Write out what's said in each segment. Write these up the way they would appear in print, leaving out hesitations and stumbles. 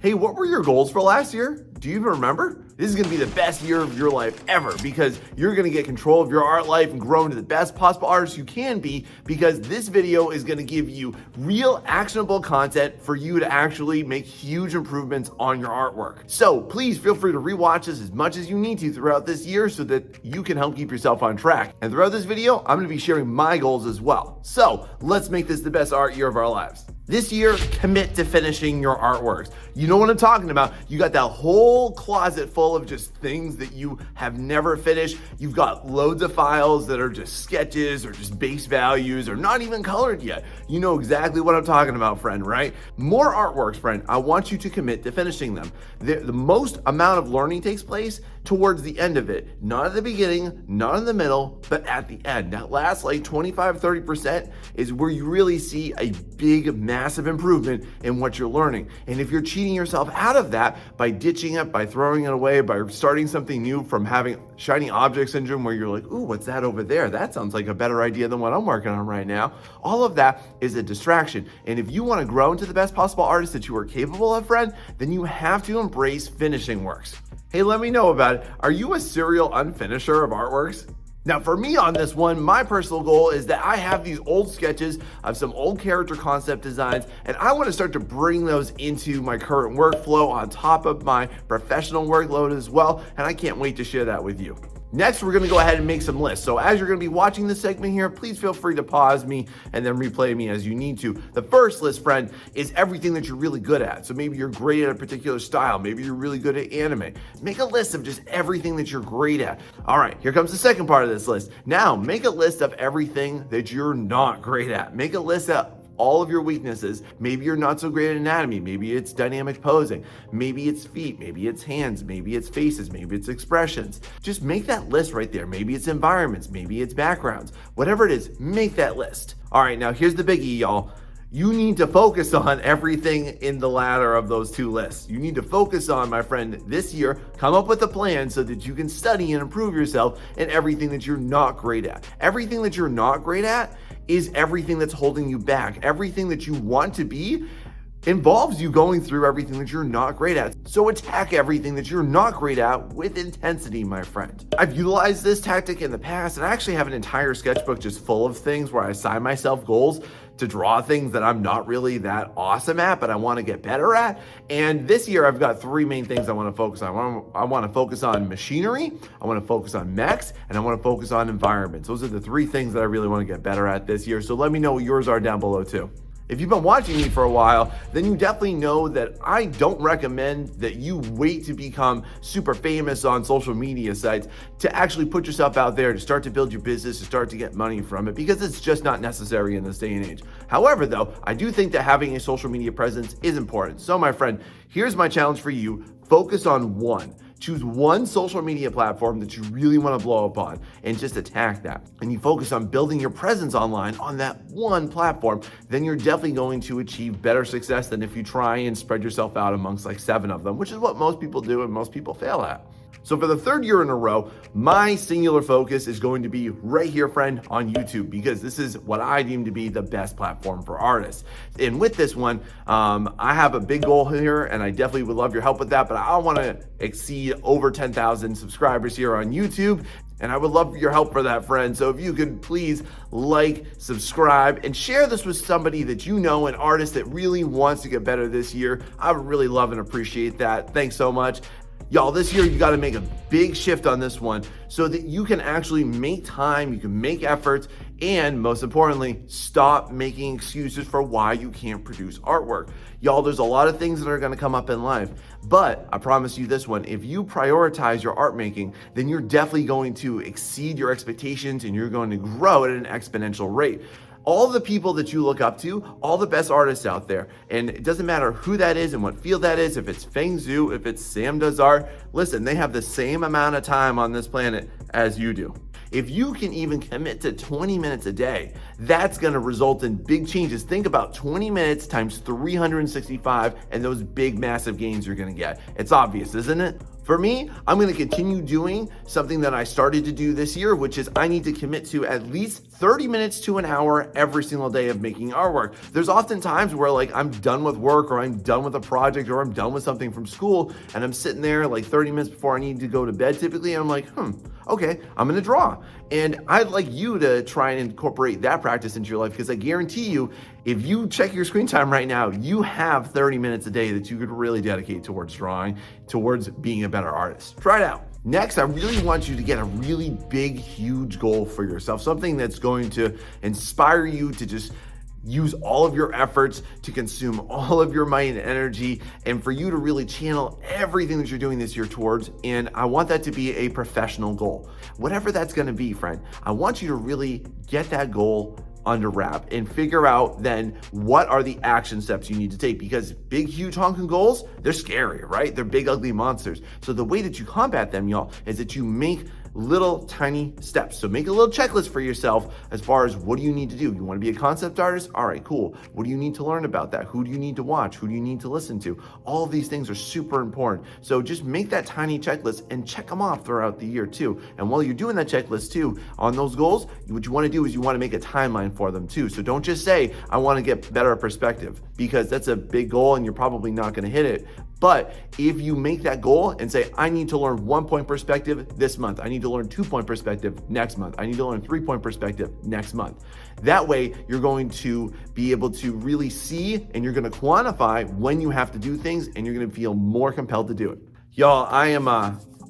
Hey, what were your goals for last year? Do you even remember? This is gonna be the best year of your life ever because you're gonna get control of your art life and grow into the best possible artist you can be, because this video is gonna give you real actionable content for you to actually make huge improvements on your artwork. So please feel free to rewatch this as much as you need to throughout this year so that you can help keep yourself on track. And throughout this video, I'm gonna be sharing my goals as well. So let's make this the best art year of our lives. This year, commit to finishing your artworks. You know what I'm talking about. You got that whole closet full of just things that you have never finished. You've got loads of files that are just sketches or just base values or not even colored yet. You know exactly what I'm talking about, friend, right? More artworks, friend. I want you to commit to finishing them. The most amount of learning takes place towards the end of it. Not at the beginning, not in the middle, but at the end. That last like 25-30% is where you really see a big, massive improvement in what you're learning. And if you're cheating yourself out of that by ditching it, by throwing it away, by starting something new, from having shiny object syndrome where you're like, ooh, what's that over there? That sounds like a better idea than what I'm working on right now. All of that is a distraction. And if you want to grow into the best possible artist that you are capable of, friend, then you have to embrace finishing works. Hey, let me know about it. Are you a serial unfinisher of artworks? Now, for me on this one, my personal goal is that I have these old sketches of some old character concept designs, and I want to start to bring those into my current workflow on top of my professional workload as well, and I can't wait to share that with you. Next, we're gonna go ahead and make some lists. So as you're gonna be watching this segment here, please feel free to pause me and then replay me as you need to. The first list, friend, is everything that you're really good at. So maybe you're great at a particular style. Maybe you're really good at anime. Make a list of just everything that you're great at. All right, here comes the second part of this list. Now, make a list of everything that you're not great at. Make a list of all of your weaknesses. Maybe you're not so great at anatomy. Maybe it's dynamic posing. Maybe it's feet. Maybe it's hands. Maybe it's faces. Maybe it's expressions. Just make that list right there. Maybe it's environments. Maybe it's backgrounds. Whatever it is, make that list. All right, now here's the biggie, y'all. You need to focus on everything in the latter of those two lists. You need to focus on, my friend, this year, come up with a plan so that you can study and improve yourself in everything that you're not great at. Everything that you're not great at is everything that's holding you back. Everything that you want to be involves you going through everything that you're not great at. So attack everything that you're not great at with intensity, my friend. I've utilized this tactic in the past, and I actually have an entire sketchbook just full of things where I assign myself goals to draw things that I'm not really that awesome at, but I want to get better at. And this year I've got three main things I want to focus on. I want to focus on machinery, I want to focus on mechs, and I want to focus on environments. Those are the three things that I really want to get better at this year. So let me know what yours are down below too. If you've been watching me for a while, then you definitely know that I don't recommend that you wait to become super famous on social media sites to actually put yourself out there, to start to build your business, to start to get money from it, because it's just not necessary in this day and age. However, though, I do think that having a social media presence is important. So my friend, here's my challenge for you. Focus on one. Choose one social media platform that you really want to blow up on and just attack that. And you focus on building your presence online on that one platform, then you're definitely going to achieve better success than if you try and spread yourself out amongst like 7 of them, which is what most people do and most people fail at. So for the third year in a row, my singular focus is going to be right here, friend, on YouTube, because this is what I deem to be the best platform for artists. And with this one, I have a big goal here, and I definitely would love your help with that, but I want to exceed over 10,000 subscribers here on YouTube. And I would love your help for that, friend. So if you could please like, subscribe, and share this with somebody that you know, an artist that really wants to get better this year. I would really love and appreciate that. Thanks so much. Y'all, this year you got to make a big shift on this one so that you can actually make time, you can make efforts, and most importantly, stop making excuses for why you can't produce artwork. Y'all, there's a lot of things that are going to come up in life, but I promise you this one, if you prioritize your art making, then you're definitely going to exceed your expectations and you're going to grow at an exponential rate. All the people that you look up to, all the best artists out there, and it doesn't matter who that is and what field that is, if it's Feng Zhu, if it's Sam Does Art, listen, they have the same amount of time on this planet as you do. If you can even commit to 20 minutes a day, that's gonna result in big changes. Think about 20 minutes times 365 and those big, massive gains you're gonna get. It's obvious, isn't it? For me, I'm gonna continue doing something that I started to do this year, which is I need to commit to at least 30 minutes to an hour every single day of making artwork. There's often times where like I'm done with work or I'm done with a project or I'm done with something from school and I'm sitting there like 30 minutes before I need to go to bed typically, and I'm like, okay, I'm gonna draw. And I'd like you to try and incorporate that practice into your life, because I guarantee you, if you check your screen time right now, you have 30 minutes a day that you could really dedicate towards drawing, towards being a better artist. Try it out. Next, I really want you to get a really big, huge goal for yourself, something that's going to inspire you to just use all of your efforts, to consume all of your mind and energy, and for you to really channel everything that you're doing this year towards. And I want that to be a professional goal. Whatever that's gonna be, friend, I want you to really get that goal under wrap and figure out then what are the action steps you need to take, because big, huge honking goals, they're scary, right? They're big, ugly monsters. So the way that you combat them, y'all, is that you make little tiny steps. So make a little checklist for yourself as far as what do you need to do. You want to be a concept artist? All right, cool. What do you need to learn about that? Who do you need to watch? Who do you need to listen to? All of these things are super important. So just make that tiny checklist and check them off throughout the year too. And while you're doing that checklist too, on those goals, what you want to do is you want to make a timeline for them too. So don't just say, I want to get better at perspective, because that's a big goal and you're probably not going to hit it. But if you make that goal and say, I need to learn 1 point perspective this month, I need to learn 2 point perspective next month, I need to learn 3 point perspective next month. That way, you're going to be able to really see and you're going to quantify when you have to do things, and you're going to feel more compelled to do it. Y'all,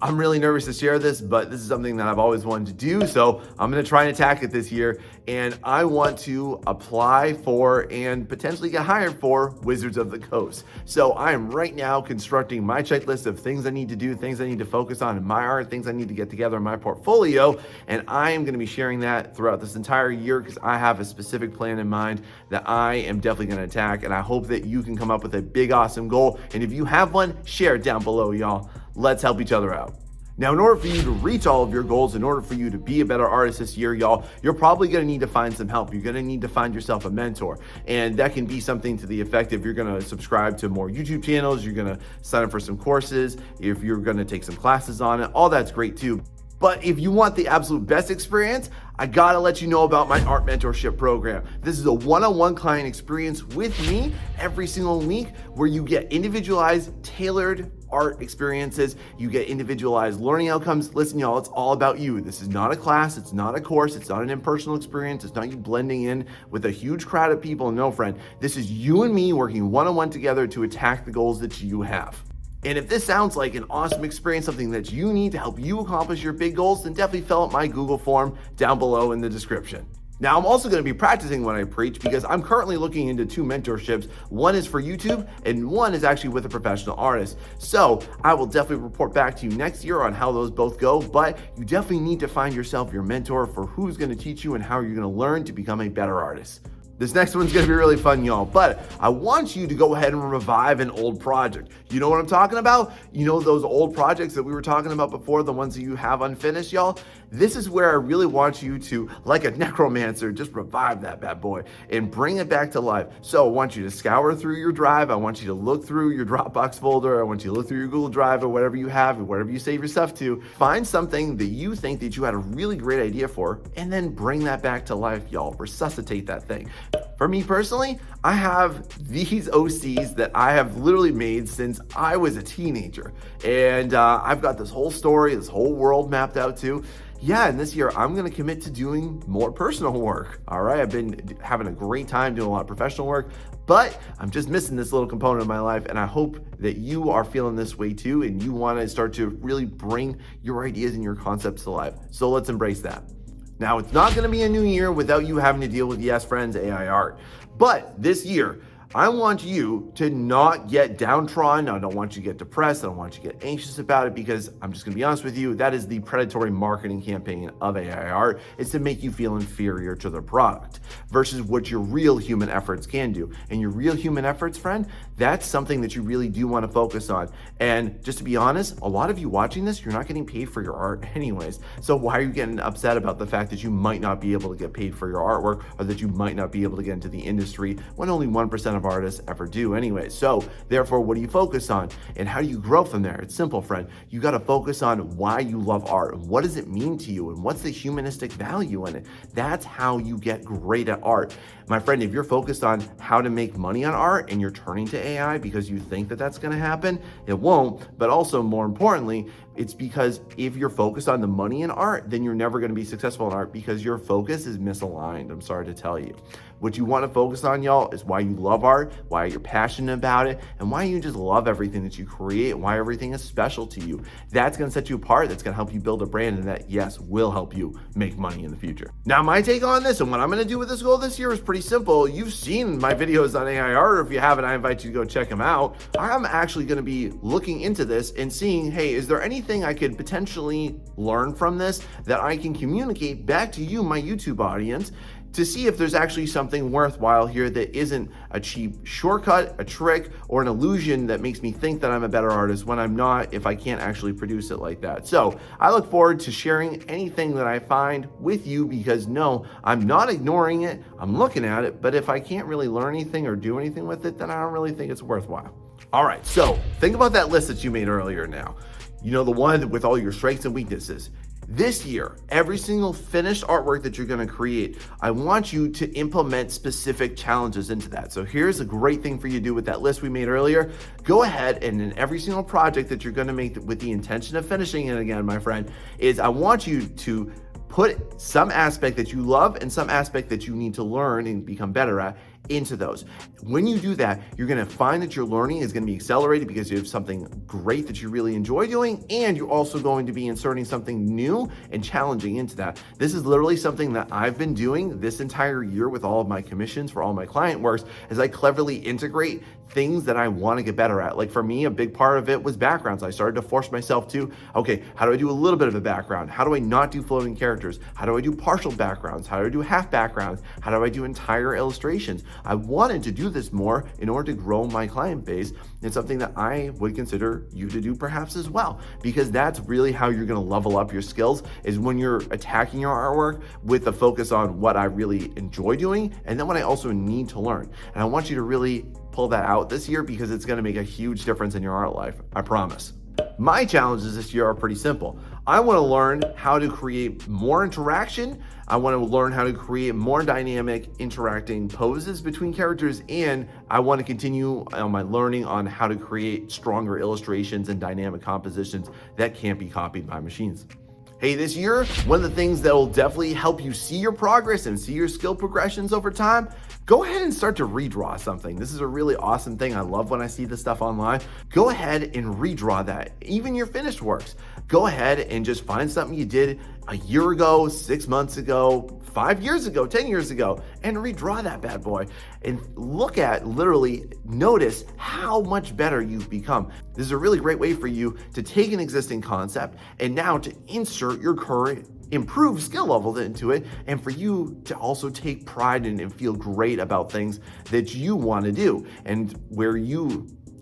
I'm really nervous to share this, but this is something that I've always wanted to do. So I'm going to try and attack it this year. And I want to apply for and potentially get hired for Wizards of the Coast. So I am right now constructing my checklist of things I need to do, things I need to focus on in my art, things I need to get together in my portfolio. And I am going to be sharing that throughout this entire year, because I have a specific plan in mind that I am definitely going to attack. And I hope that you can come up with a big, awesome goal. And if you have one, share it down below, y'all. Let's help each other out. Now, in order for you to reach all of your goals, in order for you to be a better artist this year, y'all, you're probably gonna need to find some help. You're gonna need to find yourself a mentor. And that can be something to the effect of you're gonna subscribe to more YouTube channels, you're gonna sign up for some courses, if you're gonna take some classes on it, all that's great too. But if you want the absolute best experience, I gotta let you know about my Art Mentorship program. This is a one-on-one client experience with me every single week, where you get individualized, tailored art experiences. You get individualized learning outcomes. Listen, y'all, it's all about you. This is not a class. It's not a course. It's not an impersonal experience. It's not you blending in with a huge crowd of people. No, friend, this is you and me working one-on-one together to attack the goals that you have. And if this sounds like an awesome experience, something that you need to help you accomplish your big goals, then definitely fill out my Google form down below in the description. Now, I'm also going to be practicing what I preach, because I'm currently looking into 2 mentorships. One is for YouTube and one is actually with a professional artist. So I will definitely report back to you next year on how those both go, but you definitely need to find yourself your mentor for who's going to teach you and how you're going to learn to become a better artist. This next one's gonna be really fun, y'all, but I want you to go ahead and revive an old project. You know what I'm talking about? You know those old projects that we were talking about before, the ones that you have unfinished, y'all? This is where I really want you to, like a necromancer, just revive that bad boy and bring it back to life. So I want you to scour through your drive. I want you to look through your Dropbox folder. I want you to look through your Google Drive or whatever you have, or whatever you save your stuff to. Find something that you think that you had a really great idea for, and then bring that back to life, y'all. Resuscitate that thing. For me personally, I have these OCs that I have literally made since I was a teenager. And I've got this whole story, this whole world mapped out too. Yeah, and this year I'm gonna commit to doing more personal work. All right, I've been having a great time doing a lot of professional work, but I'm just missing this little component of my life. And I hope that you are feeling this way too, and you wanna start to really bring your ideas and your concepts to life. So let's embrace that. Now, it's not gonna be a new year without you having to deal with, yes, friends, AI art. But this year, I want you to not get downtrodden. I don't want you to get depressed. I don't want you to get anxious about it, because I'm just gonna be honest with you, that is the predatory marketing campaign of AI art, is to make you feel inferior to the product versus what your real human efforts can do. And your real human efforts, friend, that's something that you really do want to focus on. And just to be honest, a lot of you watching this, you're not getting paid for your art anyways. So why are you getting upset about the fact that you might not be able to get paid for your artwork, or that you might not be able to get into the industry when only 1% of artists ever do anyway? So therefore, what do you focus on and how do you grow from there? It's simple, friend. You got to focus on why you love art and what does it mean to you and what's the humanistic value in it. That's how you get great at art. My friend, if you're focused on how to make money on art and you're turning to AI because you think that that's going to happen, it won't. But also, more importantly, it's because if you're focused on the money in art, then you're never going to be successful in art because your focus is misaligned. I'm sorry to tell you. What you want to focus on, y'all, is why you love art, why you're passionate about it, and why you just love everything that you create, and why everything is special to you. That's going to set you apart. That's going to help you build a brand, and that, yes, will help you make money in the future. Now, my take on this and what I'm going to do with this goal this year is pretty simple. You've seen my videos on AI art, or if you haven't, I invite you to go check them out. I'm actually going to be looking into this and seeing, hey, is there anything I could potentially learn from this that I can communicate back to you, my YouTube audience, to see if there's actually something worthwhile here that isn't a cheap shortcut, a trick, or an illusion that makes me think that I'm a better artist when I'm not, if I can't actually produce it like that. So I look forward to sharing anything that I find with you, because no, I'm not ignoring it, I'm looking at it, but if I can't really learn anything or do anything with it, then I don't really think it's worthwhile. All right, so think about that list that you made earlier now. You know, the one with all your strengths and weaknesses. This year, every single finished artwork that you're going to create, I want you to implement specific challenges into that. So here's a great thing for you to do with that list we made earlier. Go ahead and in every single project that you're going to make with the intention of finishing it again, my friend, is I want you to put some aspect that you love and some aspect that you need to learn and become better at into those. When you do that, you're going to find that your learning is going to be accelerated because you have something great that you really enjoy doing, and you're also going to be inserting something new and challenging into that. This is literally something that I've been doing this entire year with all of my commissions for all my client works, as I cleverly integrate things that I want to get better at. Like for me, a big part of it was backgrounds. I started to force myself to, okay, how do I do a little bit of a background? How do I not do floating characters? How do I do partial backgrounds? How do I do half backgrounds? How do I do entire illustrations? I wanted to do this more in order to grow my client base. It's something that I would consider you to do perhaps as well, because that's really how you're going to level up your skills, is when you're attacking your artwork with the focus on what I really enjoy doing and then what I also need to learn. And I want you to really pull that out this year, because it's going to make a huge difference in your art life. I promise. My challenges this year are pretty simple. I want to learn how to create more interaction. I want to learn how to create more dynamic interacting poses between characters, and I want to continue on my learning on how to create stronger illustrations and dynamic compositions that can't be copied by machines. Hey, this year, one of the things that will definitely help you see your progress and see your skill progressions over time, go ahead and start to redraw something. This is a really awesome thing. I love when I see this stuff online. Go ahead and redraw that, even your finished works. Go ahead and just find something you did a year ago, 6 months ago, 5 years ago, 10 years ago, and redraw that bad boy. And look at, literally notice how much better you've become. This is a really great way for you to take an existing concept and now to insert your current improved skill level into it, and for you to also take pride in and feel great about things that you want to do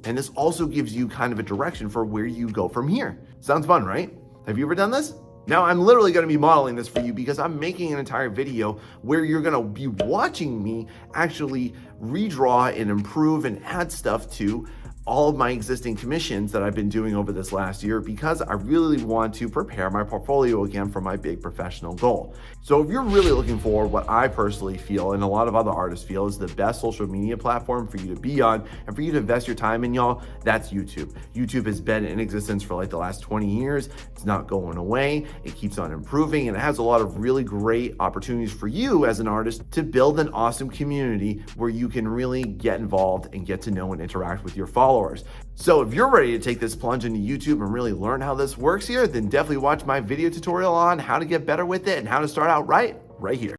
and this also gives you kind of a direction for where you go from here. Sounds fun, right? Have you ever done this? Now, I'm literally going to be modeling this for you because I'm making an entire video where you're going to be watching me actually redraw and improve and add stuff to all of my existing commissions that I've been doing over this last year, because I really want to prepare my portfolio again for my big professional goal. So if you're really looking for what I personally feel and a lot of other artists feel is the best social media platform for you to be on and for you to invest your time in, y'all, that's YouTube. YouTube has been in existence for like the last 20 years. It's not going away. It keeps on improving, and it has a lot of really great opportunities for you as an artist to build an awesome community where you can really get involved and get to know and interact with your followers. So if you're ready to take this plunge into YouTube and really learn how this works here, then definitely watch my video tutorial on how to get better with it and how to start out right here.